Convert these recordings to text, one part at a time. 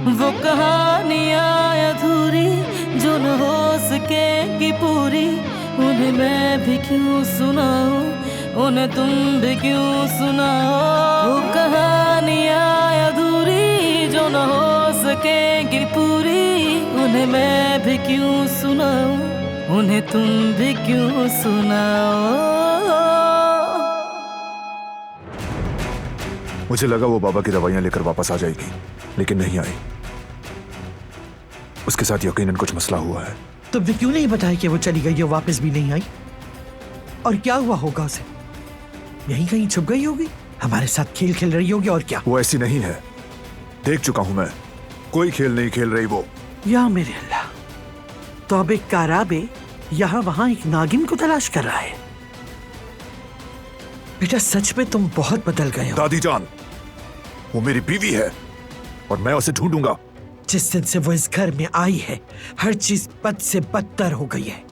वो कहानियाँ अधूरी जो न हो सकेगी पूरी, उन्हें मैं भी क्यों सुनाऊं, उन्हें तुम भी क्यों सुनाओ। वो कहानियाँ अधूरी जो न हो सकेगी पूरी, उन्हें मैं भी क्यों सुनाऊं, उन्हें तुम भी क्यों सुनाओ। मुझे लगा वो बाबा की दवाइयां लेकर वापस आ जाएगी, लेकिन नहीं आई। उसके साथ यकीनन कुछ मसला हुआ है। तुमने क्यों नहीं बताया कि वो चली गई है, वापस भी नहीं आई? और क्या हुआ होगा उसे? यहीं कहीं छुप गई होगी, हमारे साथ खेल खेल रही होगी, और क्या? वो ऐसी नहीं है, देख चुका हूं मैं। कोई खेल नहीं खेल रही वो। या मेरे अल्लाह, तो अब एक काराबे यहाँ वहां एक नागिन को तलाश कर रहा है। बेटा सच में तुम बहुत बदल गए हो। दादी जान, वो मेरी बीवी है और मैं उसे ढूंढूंगा। जिस दिन से वो इस घर में आई है, हर चीज बद से बदतर हो गई है।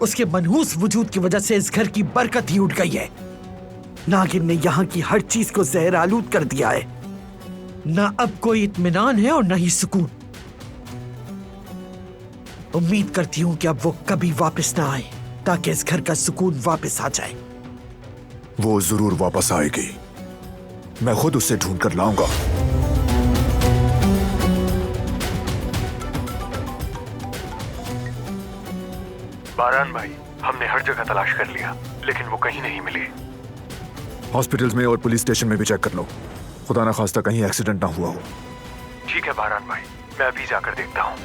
उसके मनहूस वजूद की वजह से इस घर की बरकत ही उठ गई है। नागिन ने यहाँ की हर चीज को जहर आलूद कर दिया है। ना अब कोई इत्मीनान है और ना ही सुकून। उम्मीद करती हूँ कि अब वो कभी वापस ना आए, ताकि इस घर का सुकून वापस आ जाए। वो जरूर वापस आएगी, मैं खुद उसे ढूंढ कर लाऊंगा। बारान भाई, हमने हर जगह तलाश कर लिया, लेकिन वो कहीं नहीं मिली। हॉस्पिटल्स में और पुलिस स्टेशन में भी चेक कर लो, खुदा ना खास्ता कहीं एक्सीडेंट ना हुआ हो। ठीक है बारान भाई, मैं अभी जाकर देखता हूँ।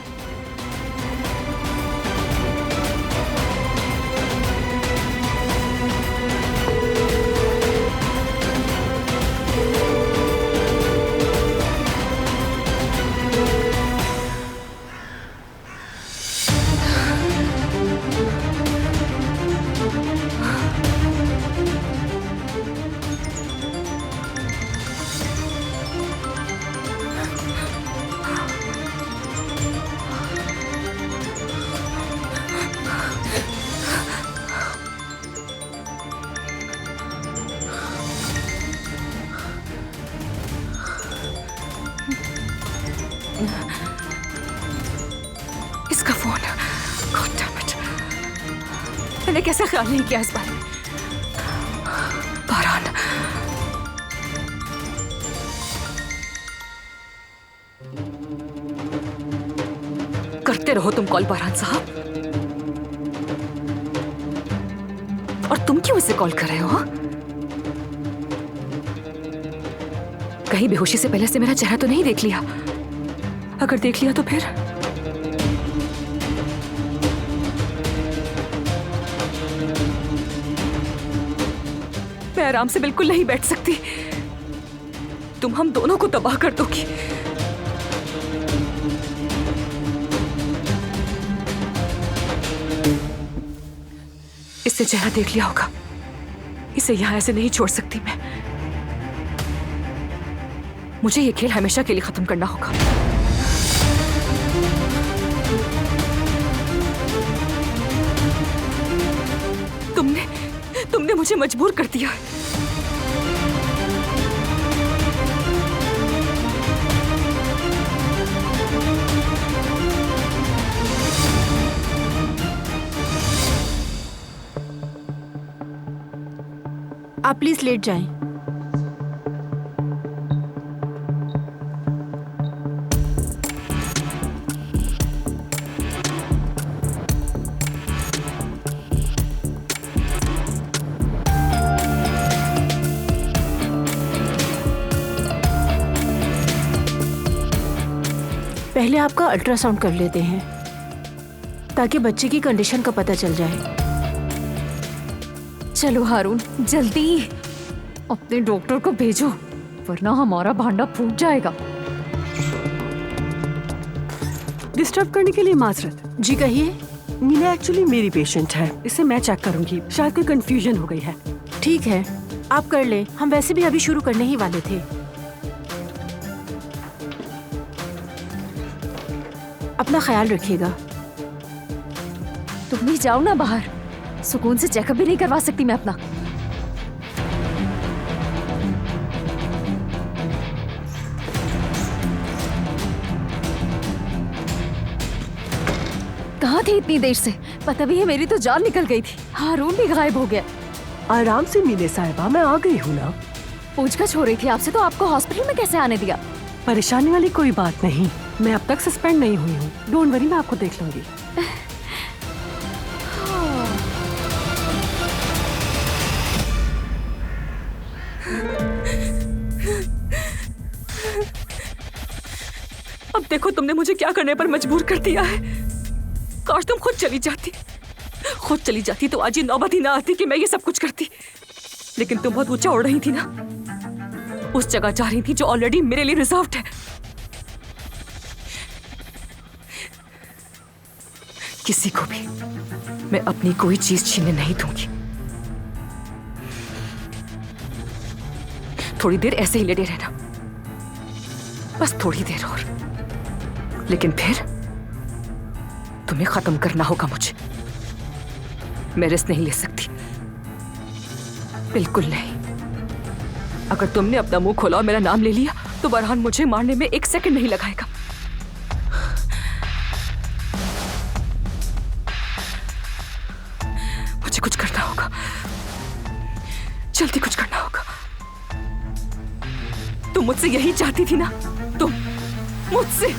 इसका फोन। God damn it. मैंने कैसा ख्याल नहीं किया इस बारे में। बारान, करते रहो तुम कॉल बारान साहब। और तुम क्यों इसे कॉल कर रहे हो? कहीं बेहोशी से पहले से मेरा चेहरा तो नहीं देख लिया? अगर देख लिया तो फिर? मैं आराम से बिल्कुल नहीं बैठ सकती। तुम हम दोनों को तबाह कर दोगी। इससे चेहरा देख लिया होगा, इसे यहां ऐसे नहीं छोड़ सकती मैं। मुझे ये खेल हमेशा के लिए खत्म करना होगा। तुमने मुझे मजबूर कर दिया है। आप प्लीज लेट जाएं। पहले आपका अल्ट्रासाउंड कर लेते हैं ताकि बच्चे की कंडीशन का पता चल जाए। चलो हारून, जल्दी अपने डॉक्टर को भेजो, वरना हमारा भांडा फूट जाएगा। डिस्टर्ब करने के लिए माजरत। जी कहिए। मीना एक्चुअली मेरी पेशेंट है, इसे मैं चेक करूंगी। शायद कोई कंफ्यूजन हो गई है। ठीक है, आप कर ले, हम वैसे भी अभी शुरू करने ही वाले थे। अपना ख्याल रखिएगा। तुम भी जाओ ना बाहर, सुकून से चेकअप भी नहीं करवा सकती मैं अपना। कहाँ थी इतनी देर से? पता भी है मेरी तो जान निकल गई थी। हारून भी गायब हो गया। आराम से मिले साहिबा, मैं आ गई हूँ ना। पूछताछ हो रही थी आपसे, तो आपको हॉस्पिटल में कैसे आने दिया? परेशानी वाली कोई बात नहीं, मैं अब तक सस्पेंड नहीं हुई हूँ। डोंट वरी, मैं आपको देख लूंगी। अब देखो तुमने मुझे क्या करने पर मजबूर कर दिया है। काश तुम खुद चली जाती। खुद चली जाती तो आज ये नौबत ही ना आती कि मैं ये सब कुछ करती। लेकिन तुम बहुत ऊंचा उड़ रही थी ना, उस जगह जा रही थी जो ऑलरेडी मेरे लिए रिजर्व्ड है। किसी को भी मैं अपनी कोई चीज छीनने नहीं दूंगी। थोड़ी देर ऐसे ही लेटे रहना, बस थोड़ी देर और, लेकिन फिर तुम्हें खत्म करना होगा मुझे। मैं रिस्क नहीं ले सकती, बिल्कुल नहीं। अगर तुमने अपना मुंह खोला और मेरा नाम ले लिया तो बरहान मुझे मारने में 1 सेकंड नहीं लगाएगा। मुझे कुछ करना होगा, जल्दी कुछ करना होगा। तुम मुझसे यही चाहती थी ना, तुम मुझसे।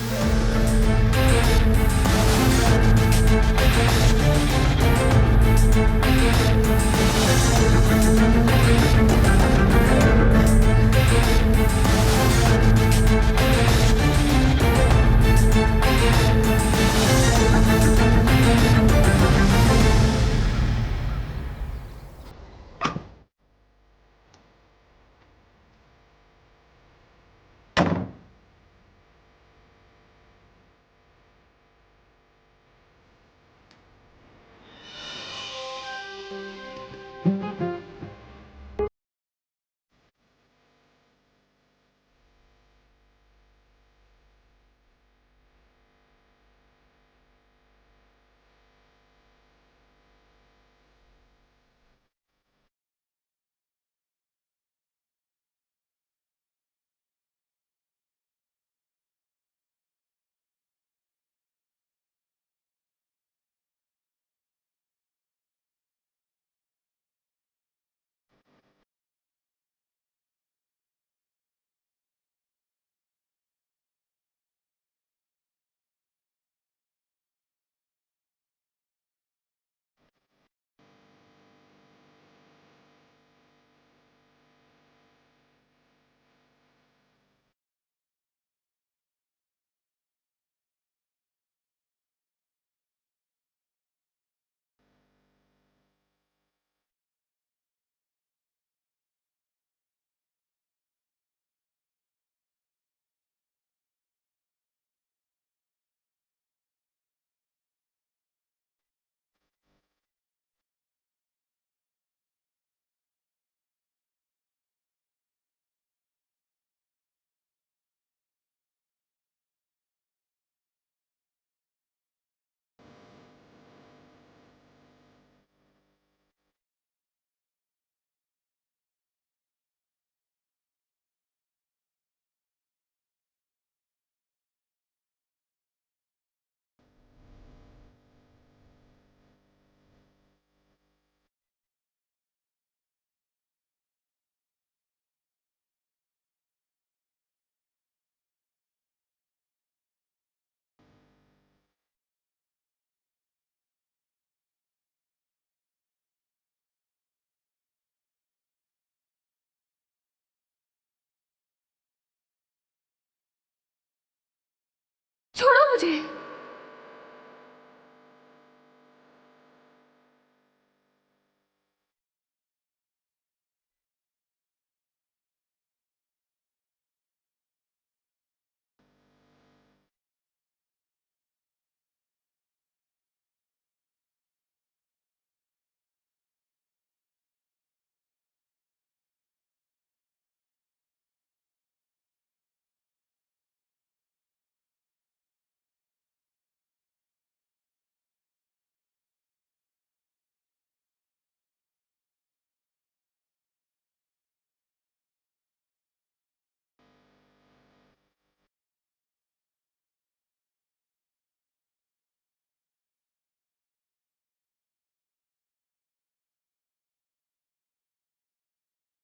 छोड़ो मुझे।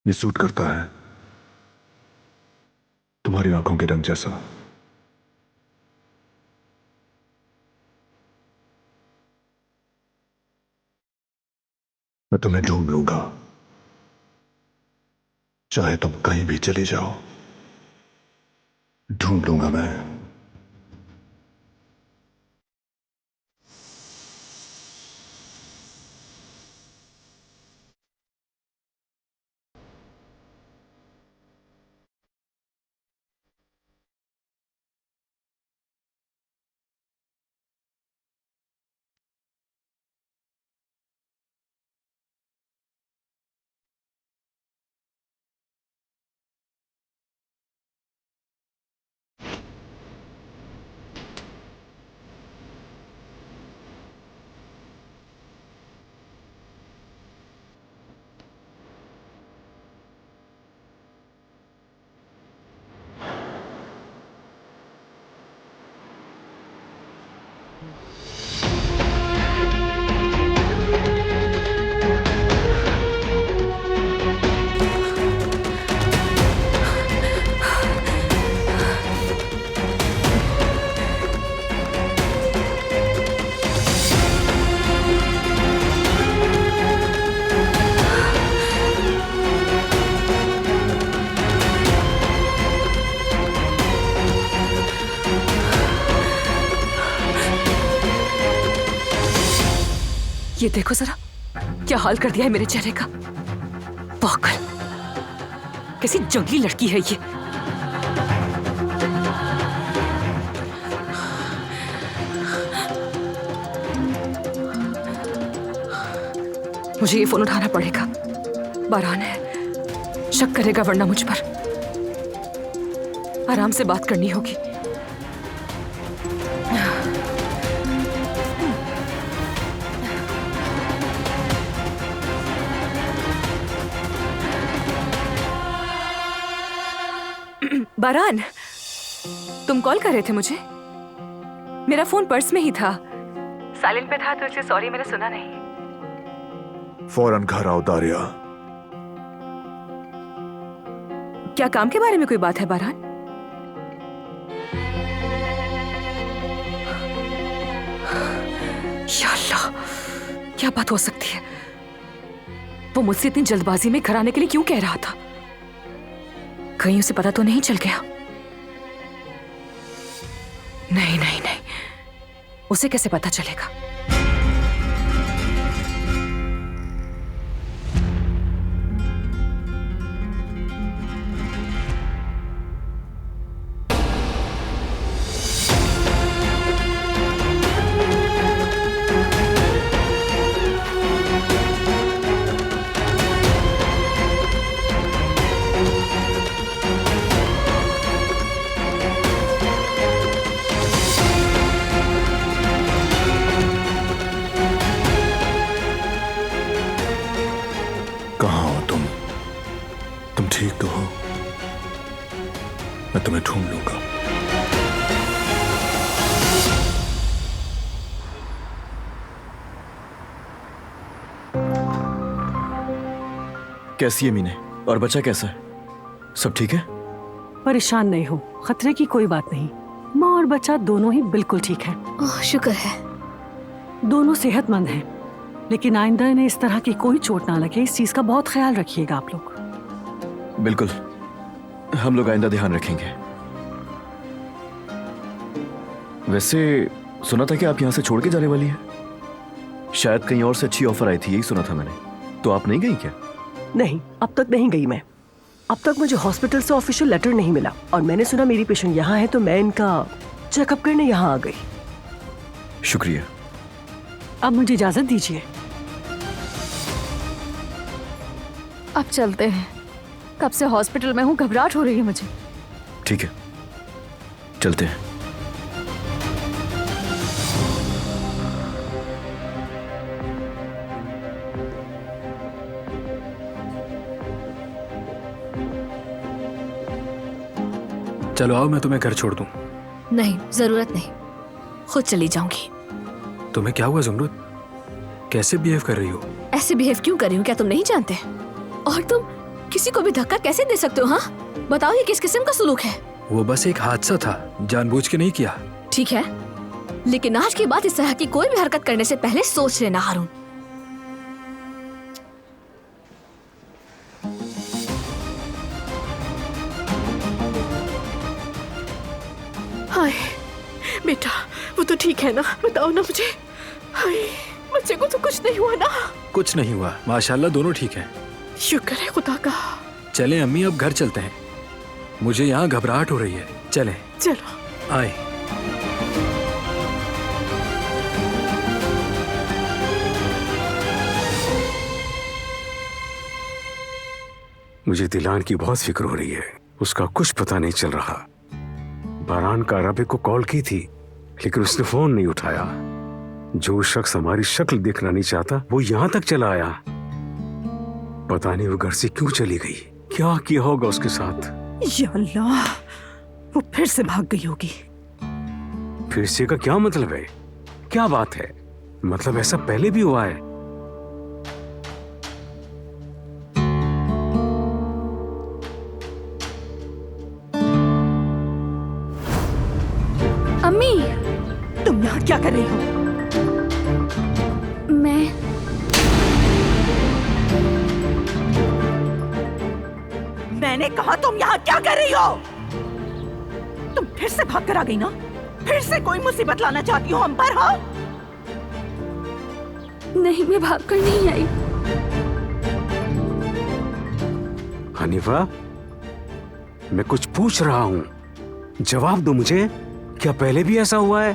ये सूट करता है तुम्हारी आंखों के रंग जैसा। मैं तुम्हें ढूंढ लूंगा, चाहे तुम कहीं भी चले जाओ, ढूंढ लूंगा मैं। ये देखो जरा, क्या हाल कर दिया है मेरे चेहरे का। पागल, कैसी जंगली लड़की है ये। मुझे ये फोन उठाना पड़ेगा। बारान है, शक करेगा वरना मुझ पर। आराम से बात करनी होगी। बारान, तुम कॉल कर रहे थे मुझे? मेरा फोन पर्स में ही था, साइलेंट पे था, तो इसलिए सॉरी मैंने सुना नहीं। फौरन घर आओ दारिया। क्या काम के बारे में कोई बात है बारान? या अल्लाह, क्या बात हो सकती है? वो मुझसे इतनी जल्दबाजी में घर आने के लिए क्यों कह रहा था? कहीं उसे पता तो नहीं चल गया? नहीं नहीं नहीं, उसे कैसे पता चलेगा? ठीक तो हो? मैं तुम्हें ढूंढ लूंगा। कैसी है मीने? और बच्चा कैसा है? सब ठीक है? परेशान नहीं हो, खतरे की कोई बात नहीं। माँ और बच्चा दोनों ही बिल्कुल ठीक है। ओह शुक्र है। दोनों सेहतमंद हैं, लेकिन आइंदा इन्हें इस तरह की कोई चोट ना लगे, इस चीज का बहुत ख्याल रखिएगा आप लोग। बिल्कुल, हम लोग आइंदा ध्यान रखेंगे। वैसे सुना था कि आप यहाँ से छोड़ के जाने वाली है। शायद कहीं और से अच्छी ऑफर आई थी, यही सुना था मैंने। तो आप नहीं गई क्या? नहीं, अब तक नहीं गई मैं। अब तक मुझे हॉस्पिटल से ऑफिशियल लेटर नहीं मिला और मैंने सुना मेरी पेशेंट यहाँ है, तो मैं इनका चेकअप करने यहाँ आ गई। शुक्रिया। अब मुझे इजाजत दीजिए। अब चलते हैं। कब से हॉस्पिटल में हूँ, घबराहट हो रही है मुझे। ठीक है, चलते हैं। चलो आओ, मैं तुम्हें घर छोड़ दूं। नहीं, जरूरत नहीं, खुद चली जाऊंगी। तुम्हें क्या हुआ ज़ुमरुद? कैसे बिहेव कर रही हो? ऐसे बिहेव क्यों कर रही हूँ, क्या तुम नहीं जानते? और तुम किसी को भी धक्का कैसे दे सकते हो? हाँ बताओ, ये किस किस्म का सलूक है? वो बस एक हादसा था, जानबूझ के नहीं किया। ठीक है, लेकिन आज के बाद इस तरह की कोई भी हरकत करने से पहले सोच लेना हारून। हाय बेटा, वो तो ठीक है ना? बताओ ना मुझे। हाय, बच्चे को तो कुछ नहीं हुआ ना? कुछ नहीं हुआ, माशाल्लाह दोनों ठीक हैं। शुक्र है खुदा का। चलें अम्मी, अब घर चलते हैं। मुझे यहाँ घबराहट हो रही है। चलें। चलो। आए। मुझे दिलान की बहुत फिक्र हो रही है। उसका कुछ पता नहीं चल रहा। बारान का रबे को कॉल की थी, लेकिन उसने फोन नहीं उठाया। जो शख्स हमारी शक्ल देखना नहीं चाहता, वो यहाँ तक चला आया। पता नहीं वो घर से क्यों चली गई, क्या किया होगा उसके साथ। या अल्लाह, वो फिर से भाग गई होगी। फिर से का क्या मतलब है? क्या बात है? मतलब ऐसा पहले भी हुआ है? अम्मी, तुम यहाँ क्या कर रही हो? मैंने कहा तुम यहाँ क्या कर रही हो? तुम फिर से भाग कर आ गई ना? फिर से कोई मुसीबत लाना चाहती हो हम पर? हाँ नहीं, मैं भाग कर नहीं आई। हनीफा, मैं कुछ पूछ रहा हूँ, जवाब दो मुझे। क्या पहले भी ऐसा हुआ है?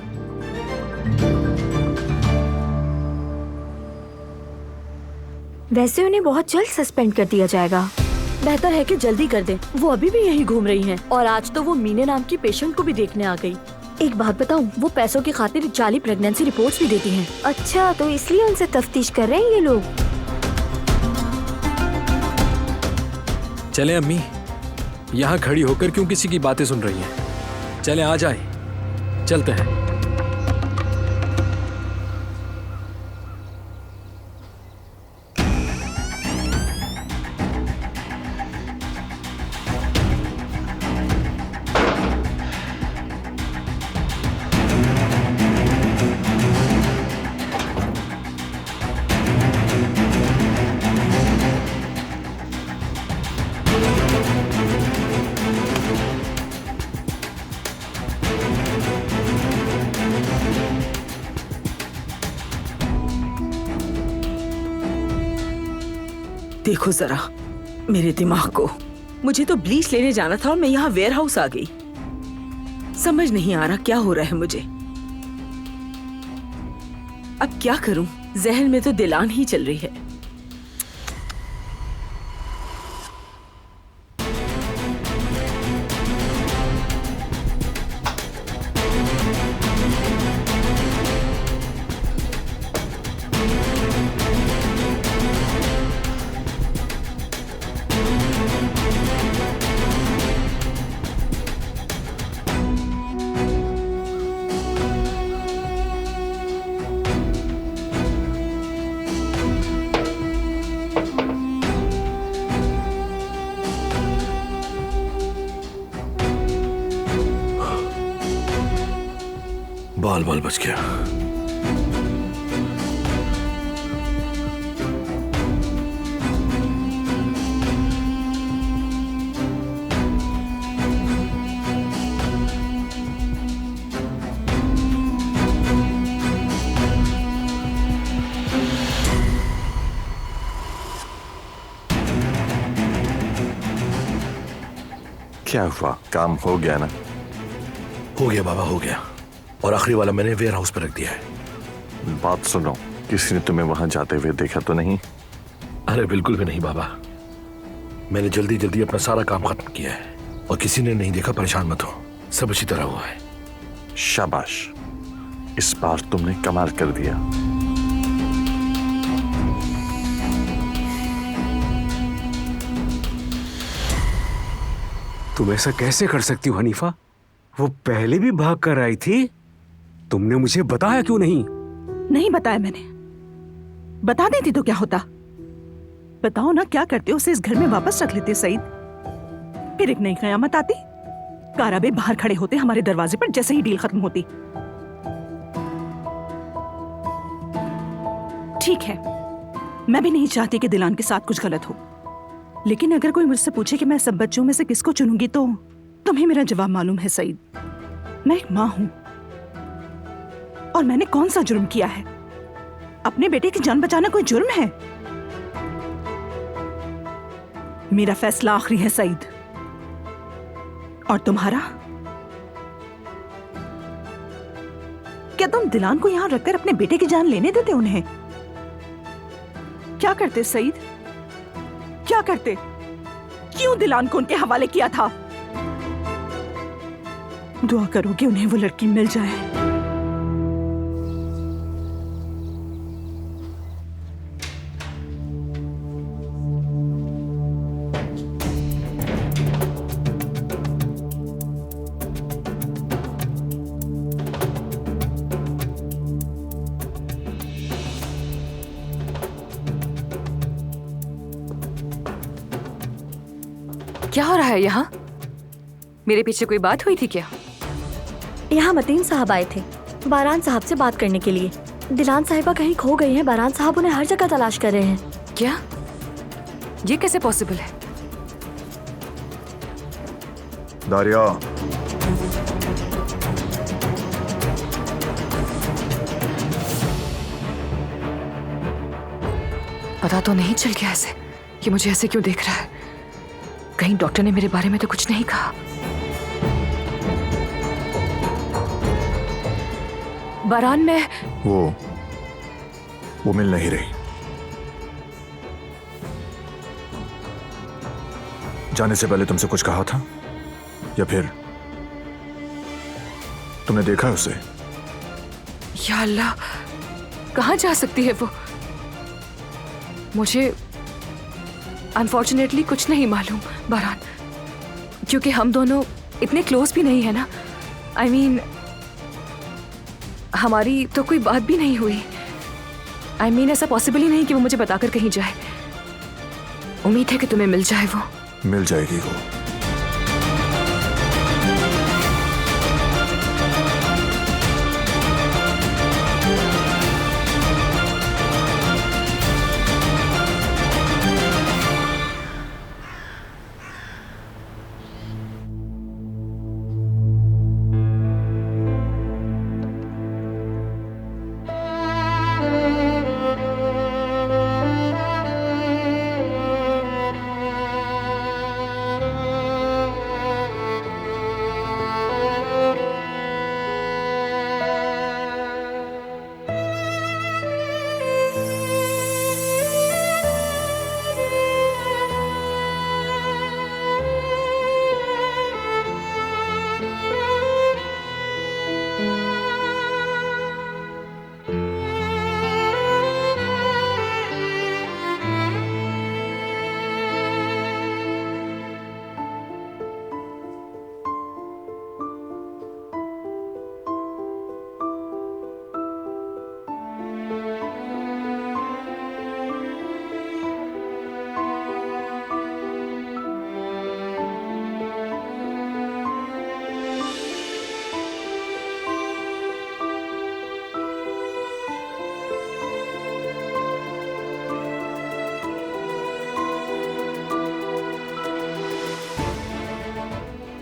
वैसे उन्हें बहुत जल्द सस्पेंड कर दिया जाएगा। बेहतर है कि जल्दी कर दें। वो अभी भी यहीं घूम रही हैं और आज तो वो मीने नाम की पेशेंट को भी देखने आ गई। एक बात बताऊं, वो पैसों की खातिर जाली प्रेगनेंसी रिपोर्ट्स भी देती हैं। अच्छा, तो इसलिए उनसे तफ्तीश कर रहे हैं ये लोग। चलें अम्मी, यहाँ खड़ी होकर क्यों किसी की बातें सुन रही हैं? चलें, आ जाए, चलते हैं। देखो जरा मेरे दिमाग को। मुझे तो ब्लीच लेने जाना था और मैं यहाँ वेयर हाउस आ गई। समझ नहीं आ रहा क्या हो रहा है मुझे। अब क्या करूं? जहन में तो दिलान ही चल रही है। बाल बाल बच गया। क्या हुआ? काम हो गया ना? हो गया बाबा, हो गया। और आखिरी वाला मैंने वेयर हाउस पर रख दिया है। बात सुनो, किसी ने तुम्हें वहां जाते हुए देखा तो नहीं? अरे बिल्कुल भी नहीं बाबा, मैंने जल्दी जल्दी अपना सारा काम खत्म किया है और किसी ने नहीं देखा। परेशान मत हो, सब अच्छी तरह हुआ है। शाबाश, इस बार तुमने कमाल कर दिया। तुम ऐसा कैसे कर सकती हो हनीफा? वो पहले भी भाग कर आई थी। तुमने मुझे बताया क्यों नहीं? नहीं बताया मैंने। बता देती तो क्या होता? बताओ ना, क्या करते हो? उसे इस घर में वापस रख लेते सईद, फिर एक नई कयामत आती। काराबे बाहर खड़े होते हमारे दरवाजे पर जैसे ही डील खत्म होती। ठीक है, मैं भी नहीं चाहती कि दिलान के साथ कुछ गलत हो, लेकिन अगर कोई मुझसे पूछे कि मैं सब बच्चों में से किसको चुनूंगी तो तुम्हें मेरा जवाब मालूम है सईद। मैं एक माँ हूं और मैंने कौन सा जुर्म किया है? अपने बेटे की जान बचाना कोई जुर्म है? मेरा फैसला आखिरी है सईद। और तुम्हारा? क्या तुम दिलान को यहां रखकर अपने बेटे की जान लेने देते उन्हें? क्या करते सईद? क्या करते? क्यों दिलान को उनके हवाले किया था? दुआ करो कि उन्हें वो लड़की मिल जाए। क्या हो रहा है यहाँ? मेरे पीछे कोई बात हुई थी क्या? यहाँ मतीन साहब आए थे बारान साहब से बात करने के लिए। दिलान साहिबा कहीं खो गई हैं। बारान साहब उन्हें हर जगह तलाश कर रहे हैं। क्या? ये कैसे पॉसिबल है? दारिया, पता तो नहीं चल गया ऐसे कि मुझे ऐसे क्यों देख रहा है? कहीं डॉक्टर ने मेरे बारे में तो कुछ नहीं कहा? बारान में वो मिल नहीं रही। जाने से पहले तुमसे कुछ कहा था या फिर तुमने देखा है उसे? या अल्लाह, कहाँ जा सकती है वो? मुझे अनफॉर्चुनेटली कुछ नहीं मालूम बारान, क्योंकि हम दोनों इतने क्लोज भी नहीं है ना। I mean, हमारी तो कोई बात भी नहीं हुई। I mean, ऐसा पॉसिबल ही नहीं कि वो मुझे बताकर कहीं जाए। उम्मीद है कि तुम्हें मिल जाए वो। मिल जाएगी वो।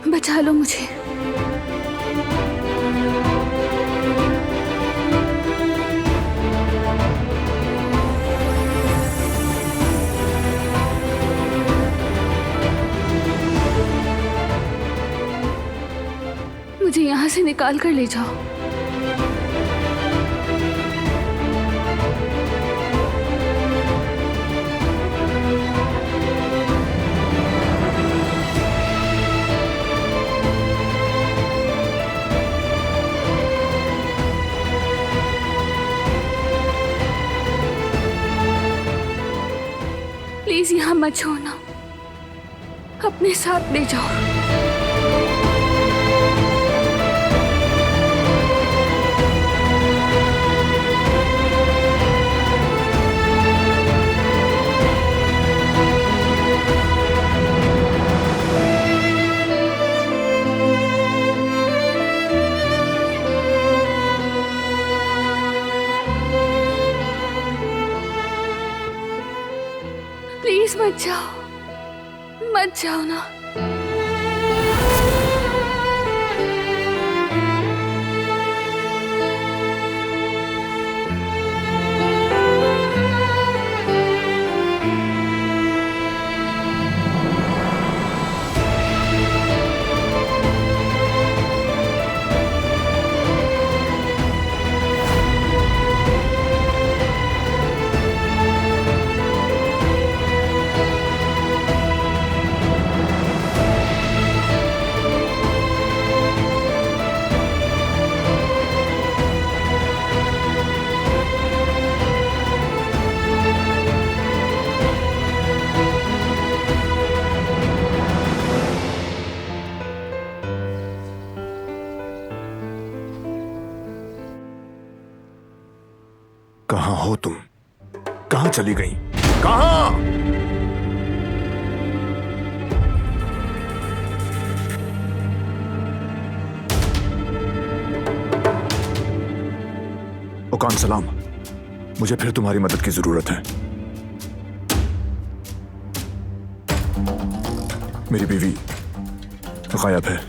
बचा लो मुझे। मुझे यहाँ से निकाल कर ले जाओ। प्लीज यहाँ मत छोड़ना, अपने साथ ले जाओ। मत जाओ, मत जाओ ना। कहां हो तुम? कहां चली गई? कहां? ओकान सलाम, मुझे फिर तुम्हारी मदद की जरूरत है। मेरी बीवी गायब है,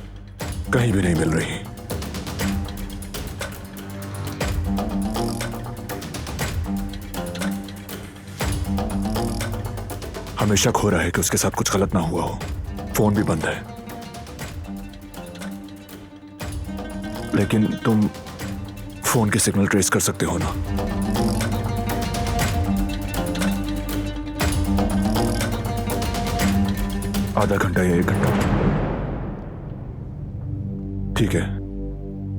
कहीं भी नहीं मिल रही। हमें शक हो रहा है कि उसके साथ कुछ गलत ना हुआ हो। फोन भी बंद है। लेकिन तुम फोन के सिग्नल ट्रेस कर सकते हो ना? आधा घंटा या 1 घंटा? ठीक है,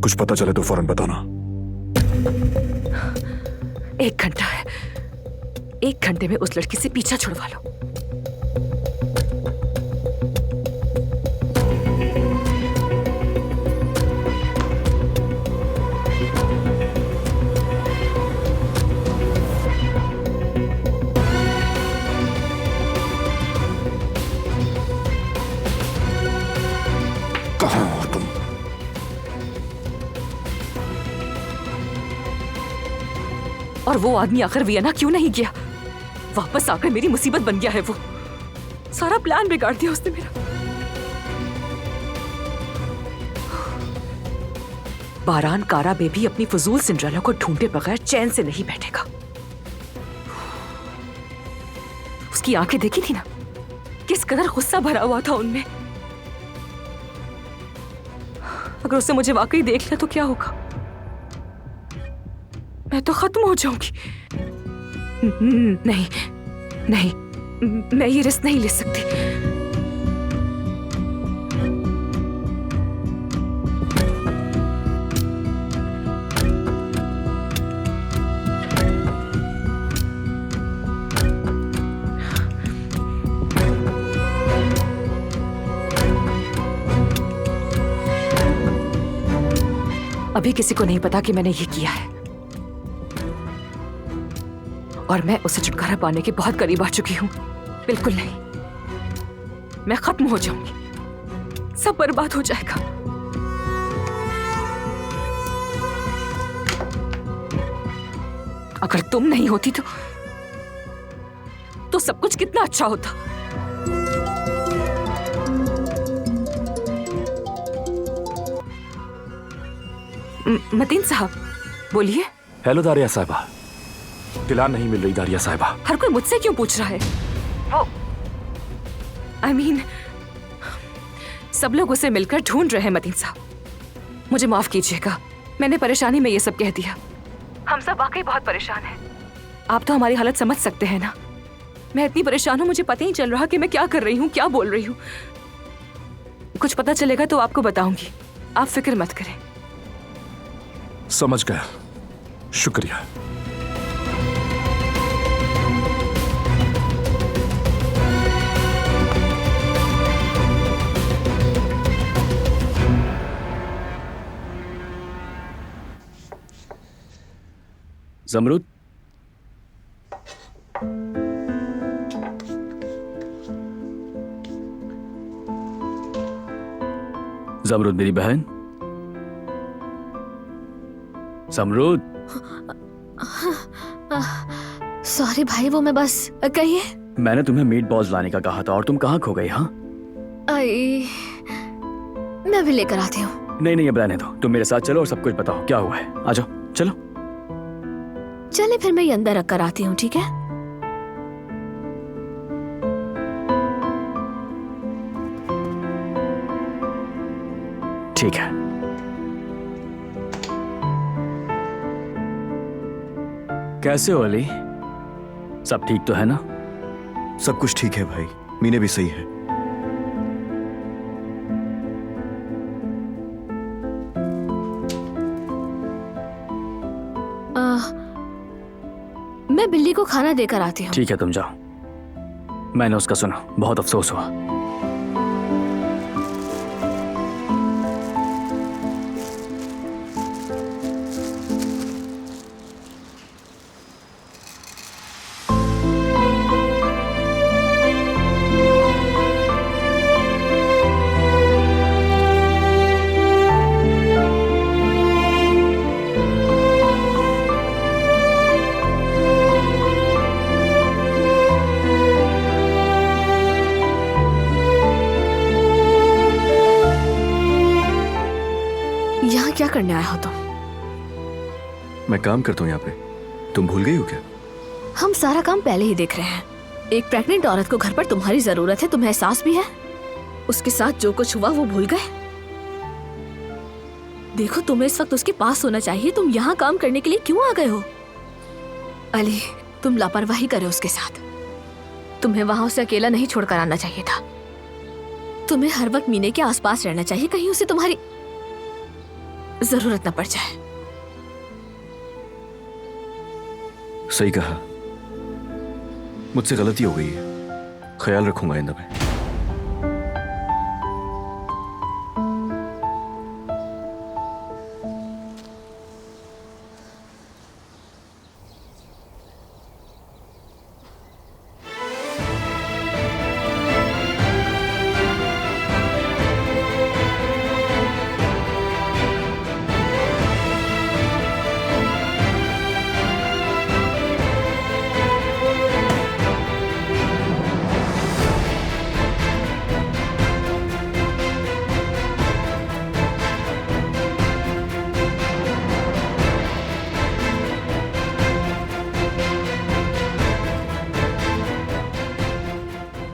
कुछ पता चले तो फौरन बताना। 1 घंटा है, 1 घंटे में उस लड़की से पीछा छुड़वा लो। कहां हो तुम? और वो आदमी आखिर वियना क्यों नहीं गया? वापस आकर मेरी मुसीबत बन गया है वो। सारा प्लान बिगाड़ दिया उसने मेरा। बारान कारा बेबी अपनी फजूल सिंड्रेला को ढूंढे बगैर चैन से नहीं बैठेगा। उसकी आंखें देखी थी ना, किस कदर गुस्सा भरा हुआ था उनमें। अगर उससे मुझे वाकई देख लिया तो क्या होगा? मैं तो खत्म हो जाऊंगी। नहीं नहीं, मैं ये रिस्क नहीं ले सकती। अभी किसी को नहीं पता कि मैंने ये किया है, और मैं उसे छुटकारा पाने के बहुत करीब आ चुकी हूं। बिल्कुल नहीं, मैं खत्म हो जाऊंगी, सब बर्बाद हो जाएगा। अगर तुम नहीं होती तो सब कुछ कितना अच्छा होता। मतीन साहब, बोलिए। हेलो दारिया साहिबा। दिलान नहीं मिल रही दारिया साहिबा। हर कोई मुझसे क्यों पूछ रहा है? I mean, सब लोग उसे मिलकर ढूंढ रहे हैं मतीन साहब। मुझे माफ कीजिएगा, मैंने परेशानी में ये सब कह दिया। हम सब वाकई बहुत परेशान हैं। आप तो हमारी हालत समझ सकते हैं ना। मैं इतनी परेशान हूँ, मुझे पता ही चल रहा कि मैं क्या कर रही हूँ, क्या बोल रही हूँ। कुछ पता चलेगा तो आपको बताऊंगी, आप फिक्र मत करें। समझ गया, शुक्रिया। जमरुद, जमरुद मेरी बहन। जमरुद। सॉरी भाई, वो मैं बस कहिए। मैंने तुम्हें मीट बॉल्स लाने का कहा था और तुम कहाँ खो गई? हाँ, आई, मैं भी लेकर आती हूँ। नहीं नहीं, अब रहने दो। तुम मेरे साथ चलो और सब कुछ बताओ क्या हुआ है। आ जाओ, चलो। चले फिर मैं ये अंदर रख कर आती हूँ, ठीक है? ठीक है। कैसे हो अली? सब ठीक तो है ना? सब कुछ ठीक है भाई, मीने भी सही है। मैं बिल्ली को खाना देकर आती हूँ। ठीक है, तुम जाओ। मैंने उसका सुना, बहुत अफसोस हुआ। यहाँ क्या करने आया हो तुम? मैं काम करता हूँ यहाँ पे, तुम भूल गई हो क्या? हम सारा काम पहले ही देख रहे हैं। एक प्रेग्नेंट औरत को घर पर तुम्हारी जरूरत है, तुम्हें एहसास भी है? उसके साथ जो कुछ हुआ वो भूल गए? देखो, तुम्हें इस वक्त उसके पास होना चाहिए। तुम यहाँ काम करने के लिए क्यों आ गए हो? अली, तुम लापरवाही करे उसके साथ। तुम्हें वहां उसे अकेला नहीं छोड़कर आना चाहिए था। तुम्हें हर वक्त मीने के आसपास रहना चाहिए, कहीं उसे तुम्हारी जरूरत न पड़ जाए। सही कहा, मुझसे गलती हो गई है, ख्याल रखूंगा आइंदा में।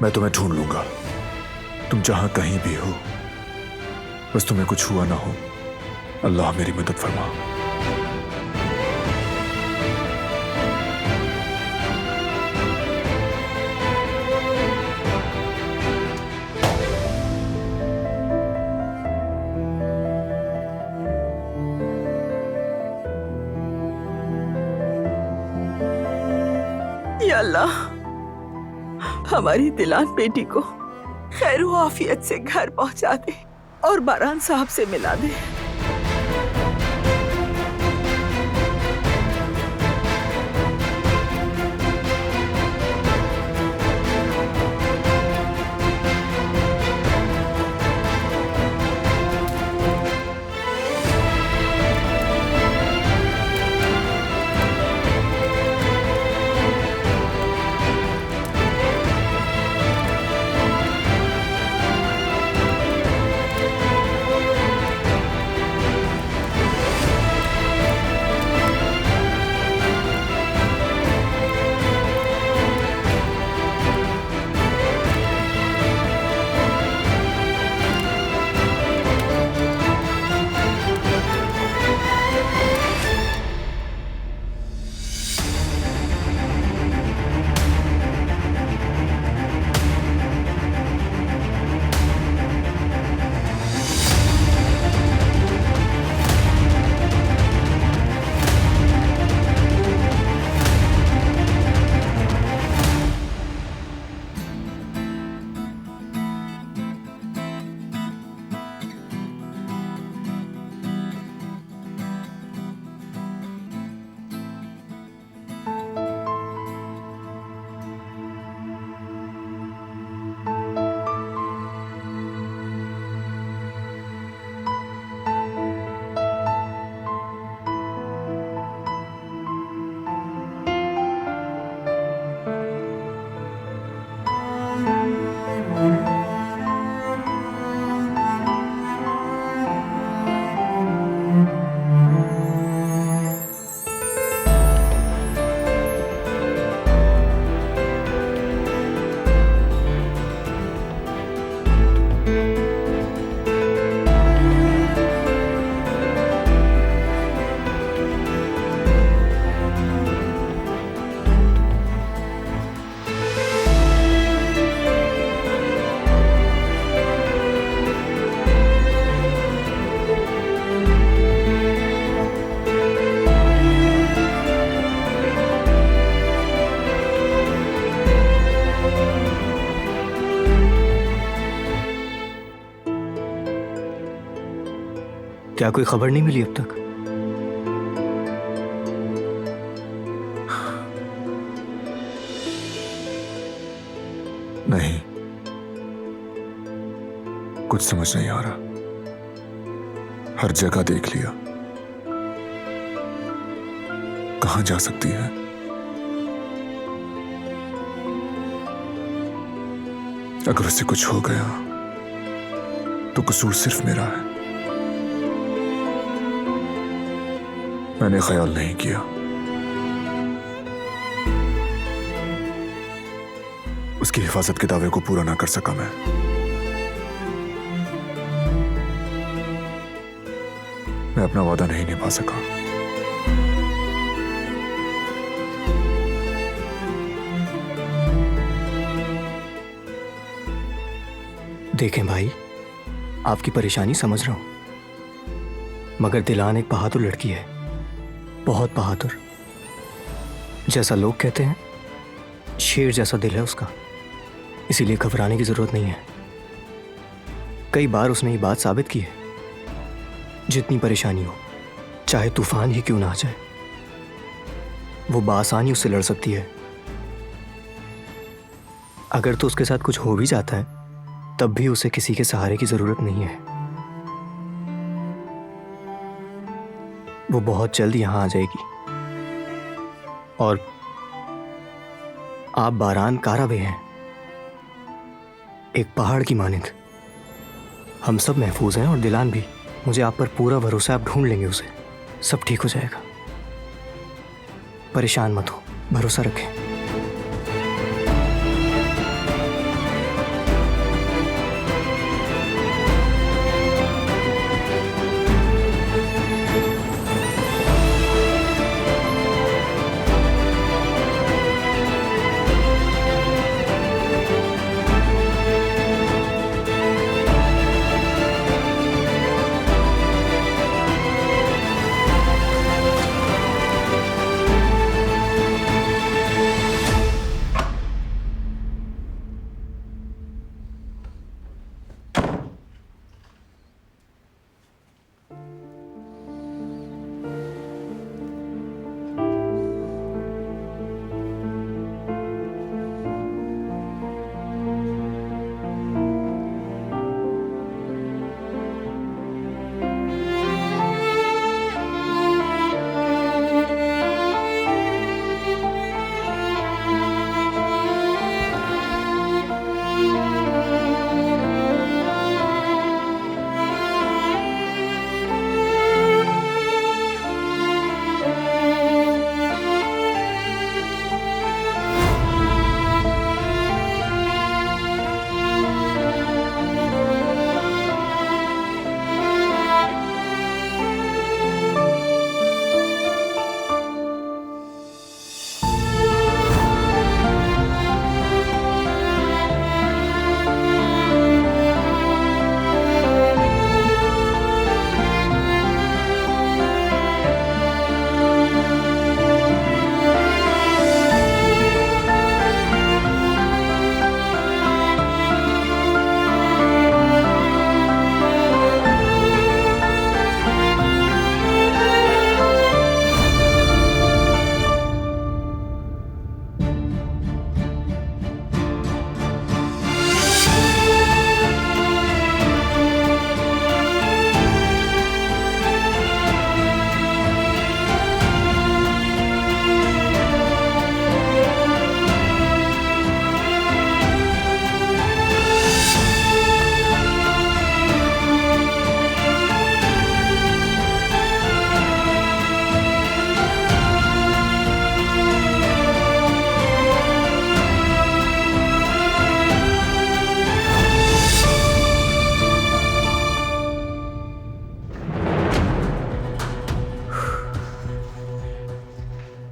मैं तुम्हें ढूंढ लूंगा, तुम जहां कहीं भी हो। बस तुम्हें कुछ हुआ ना हो, अल्लाह मेरी मदद फरमा। या अल्लाह, हमारी दिलान बेटी को खैर व आफियत से घर पहुंचा दे और बारान साहब से मिला दे। क्या कोई खबर नहीं मिली अब तक? नहीं, कुछ समझ नहीं आ रहा। हर जगह देख लिया, कहां जा सकती है? अगर उसे कुछ हो गया तो कसूर सिर्फ मेरा है। मैंने ख्याल नहीं किया। उसकी हिफाजत के दावे को पूरा ना कर सका मैं अपना वादा नहीं निभा सका। देखें भाई, आपकी परेशानी समझ रहा हूं, मगर दिलान एक बहादुर लड़की है, बहुत बहादुर। जैसा लोग कहते हैं, शेर जैसा दिल है उसका, इसीलिए घबराने की जरूरत नहीं है। कई बार उसने ये बात साबित की है, जितनी परेशानी हो, चाहे तूफान ही क्यों ना आ जाए, वो बआसानी उससे लड़ सकती है। अगर तो उसके साथ कुछ हो भी जाता है, तब भी उसे किसी के सहारे की जरूरत नहीं है। वो बहुत जल्द यहां आ जाएगी। और आप बारान काराबे हैं, एक पहाड़ की मानिंद। हम सब महफूज हैं और दिलान भी। मुझे आप पर पूरा भरोसा है, आप ढूंढ लेंगे उसे, सब ठीक हो जाएगा। परेशान मत हो, भरोसा रखें।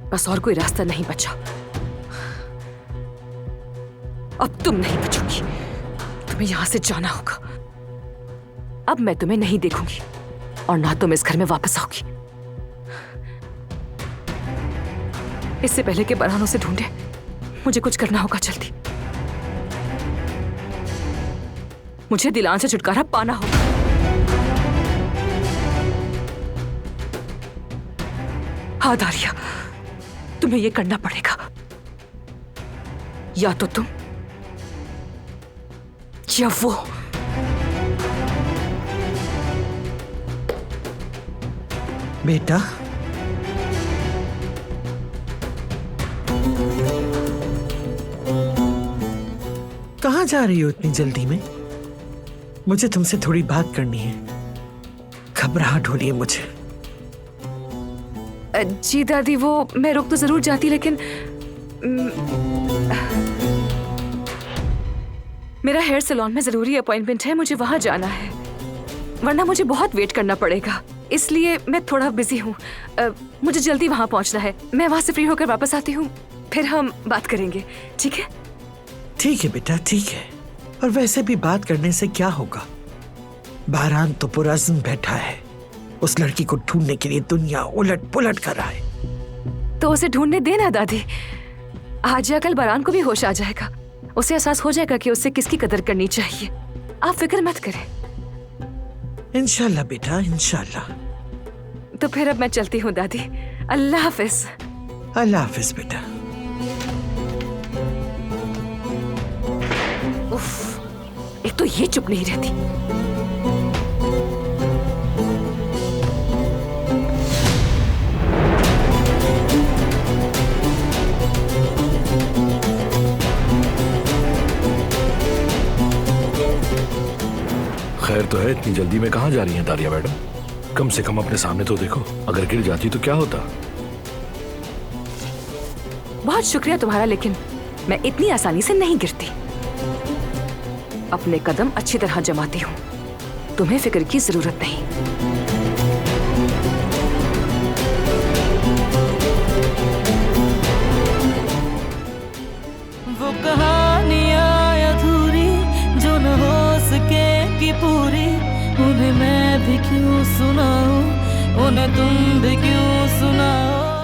बस और कोई रास्ता नहीं बचा। अब तुम नहीं बचोगी, तुम्हें यहां से जाना होगा। अब मैं तुम्हें नहीं देखूंगी और ना तुम इस घर में वापस आओगी। इससे पहले कि बरहान से ढूंढे, मुझे कुछ करना होगा जल्दी। मुझे दिलान से छुटकारा पाना होगा। हाँ दारिया, तुम्हें ये करना पड़ेगा। या तो तुम या वो। बेटा, कहाँ जा रही हो इतनी जल्दी में? मुझे तुमसे थोड़ी बात करनी है। घबराहट हो रही है मुझे। जी दादी, वो मैं रुक तो जरूर जाती, लेकिन मेरा हेयर सैलून में जरूरी अपॉइंटमेंट है, मुझे वहां जाना है, वरना मुझे बहुत वेट करना पड़ेगा। इसलिए मैं थोड़ा बिजी हूँ। मुझे जल्दी वहां पहुंचना है। मैं वहां से फ्री होकर वापस आती हूँ, फिर हम बात करेंगे, ठीक है? ठीक है बेटा, ठीक है। और वैसे भी बात करने से क्या होगा? बारान तो पुरज़्म बैठा है, उस लड़की को ढूंढने के लिए दुनिया उलट पुलट कर रहा है। तो उसे ढूंढने देना दादी। आज या कल बारान को भी होश आ जाएगा, उसे एहसास हो जाएगा कि उसे किसकी कदर करनी चाहिए। आप फिक्र मत करें। इंशाल्लाह बेटा, इंशाल्लाह। तो फिर अब मैं चलती हूँ दादी। अल्लाह हाफिज। अल्लाह हाफिज बेटा। उफ, एक तो ये चुप नहीं रहती। खैर तो है, इतनी जल्दी में कहाँ जा रही हैं दारिया मैडम? कम से कम अपने सामने तो देखो, अगर गिर जाती तो क्या होता? बहुत शुक्रिया तुम्हारा, लेकिन मैं इतनी आसानी से नहीं गिरती। अपने कदम अच्छी तरह जमाती हूँ, तुम्हें फिक्र की जरूरत नहीं। वो कहानियाँ अधूरी जो न हो सके कि पूरी, उन्हें मैं भी क्यों सुनाऊं, उन्हें तुम भी क्यों सुनाओ।